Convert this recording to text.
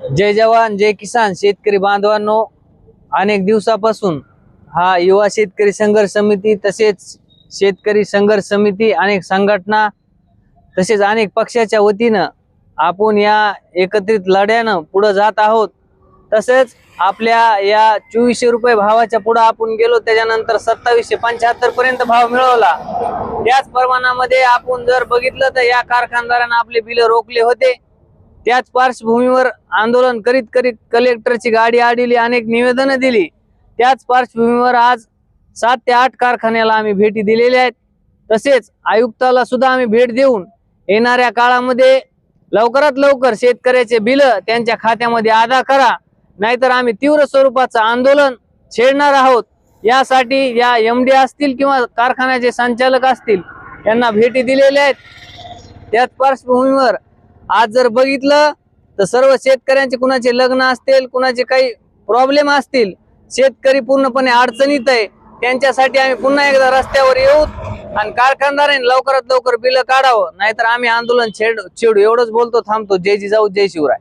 जय जवान जय किसान शेतकरी बांधवांनो, अनेक दिवसापासून हा युवा शेतकरी संघर्ष समिती तसेच शेतकरी संघर्ष समिती अनेक संघटना तसेच अनेक पक्षाच्या वतीनं आपण या एकत्रित लढ्यानं पुढे जात आहोत। तसेच आपल्या या 2400 रुपये भावाच्या पुढे आपण गेलो, त्याच्यानंतर 2775 पर्यंत भाव मिळवला। त्याच प्रमाणामध्ये आपण जर बघितलं तर या कारखानदारांना आपले बिल रोखले होते। त्याच पार्श्वभूमीवर आंदोलन करीत करीत कलेक्टरची गाडी आडली, अनेक निवेदनं दिली। त्याच पार्श्वभूमीवर आज 7 ते 8 कारखान्याला आम्ही भेटी दिलेल्या आहेत। तसेच आयुक्ताला सुद्धा आम्ही भेट देऊन येणाऱ्या काळामध्ये लवकरात लवकर शेतकऱ्याचे बिल त्यांच्या खात्यामध्ये अदा करा, नाहीतर आम्ही तीव्र स्वरूपाचं आंदोलन छेडणार आहोत। यासाठी या एमडी असतील किंवा कारखान्याचे संचालक असतील यांना भेटी दिलेल्या आहेत। त्याच पार्श्वभूमीवर आज जर बघितलं तर सर्व शेतकऱ्यांचे कुणाचे लग्न असतील, कुणाचे काही प्रॉब्लेम असतील, शेतकरी पूर्णपणे अडचणीत आहे, त्यांच्यासाठी आम्ही पुन्हा एकदा रस्त्यावर येऊ आणि कारखानदारांनी लवकरात लवकर बिल काढावं, नाहीतर आम्ही आंदोलन छेडू। एवढंच बोलतो, थांबतो। जय जिजाऊ जय शिवराय।